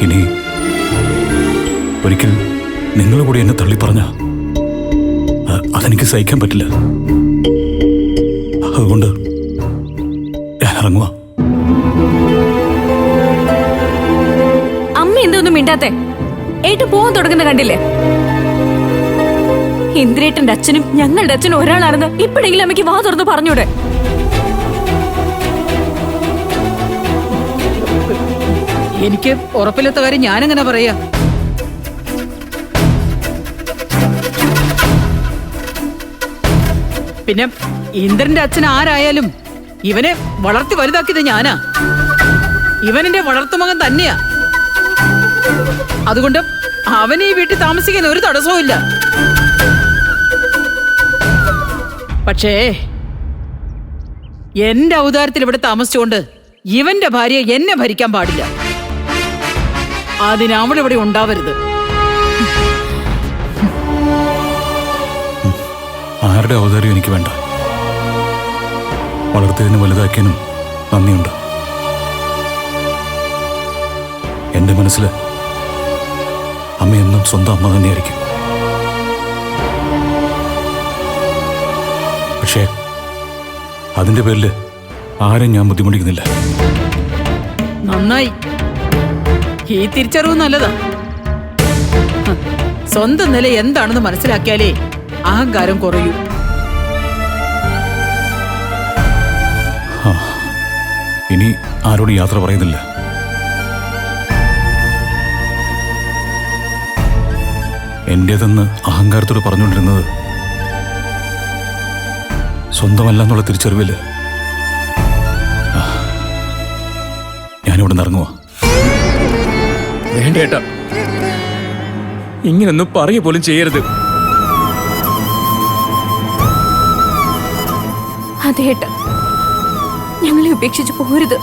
ഇനി ഒരിക്കൽ നിങ്ങൾ കൂടി എന്നെ തള്ളി പറഞ്ഞ അതെനിക്ക് സഹിക്കാൻ പറ്റില്ല. അതുകൊണ്ട് ഞാൻ ഇറങ്ങുക. അമ്മ എന്തൊന്നും മിണ്ടാത്തെ? ഏട്ടൻ പോകാൻ തുടങ്ങുന്ന കണ്ടില്ലേ? ഇന്ദ്രേട്ടന്റെ അച്ഛനും ഞങ്ങളുടെ അച്ഛനും ഒരാളാണെന്ന് ഇപ്പോഴെങ്കിലും അമ്മയ്ക്ക് വാ തുറന്ന് പറഞ്ഞൂടെ? എനിക്ക് ഉറപ്പില്ലാത്ത കാര്യം ഞാനെങ്ങനെ പറയാ? പിന്നെ ഇന്ദ്രന്റെ അച്ഛൻ ആരായാലും ഇവനെ വളർത്തി വലുതാക്കിയത് ഞാനാ. ഇവനെന്റെ വളർത്തുമകൻ തന്നെയാ. അതുകൊണ്ട് അവന് ഈ വീട്ടിൽ താമസിക്കാൻ ഒരു തടസ്സവും ഇല്ല. പക്ഷേ എന്റെ ഔദാര്യത്തിൽ ഇവിടെ താമസിച്ചുകൊണ്ട് ഇവന്റെ ഭാര്യ എന്നെ ഭരിക്കാൻ പാടില്ല. അതിന് അവിടെ ഇവിടെ ഉണ്ടാവരുത്. ആരുടെ ഔദാര്യം എനിക്ക് വേണ്ട. വളർത്തിയതിന് വലുതാക്കിയതിനും നന്ദിയുണ്ട്. എന്റെ മനസ്സിൽ അമ്മ എന്നും സ്വന്തം അമ്മ തന്നെയായിരിക്കും. പക്ഷേ അതിന്റെ പേരിൽ ആരും ഞാൻ ബുദ്ധിമുട്ടിക്കുന്നില്ല. നന്നായി. ഈ തിരിച്ചറിവ് നല്ലതാ. സ്വന്തം നില എന്താണെന്ന് മനസ്സിലാക്കിയാലേ അഹങ്കാരം കുറയൂ. ഇനി ആരോട് യാത്ര പറയുന്നില്ല. എന്റേതെന്ന് അഹങ്കാരത്തോട് പറഞ്ഞുകൊണ്ടിരുന്നത് സ്വന്തമല്ല എന്നുള്ള തിരിച്ചറിവില് ഞാനിവിടെ നിന്ന് ഇറങ്ങുക. വേണ്ട ഏട്ടാ, ഇങ്ങനൊന്നും പറയുക പോലും ചെയ്യരുത്. അതേട്ട, ഞങ്ങളെ ഉപേക്ഷിച്ച് പോരുത്.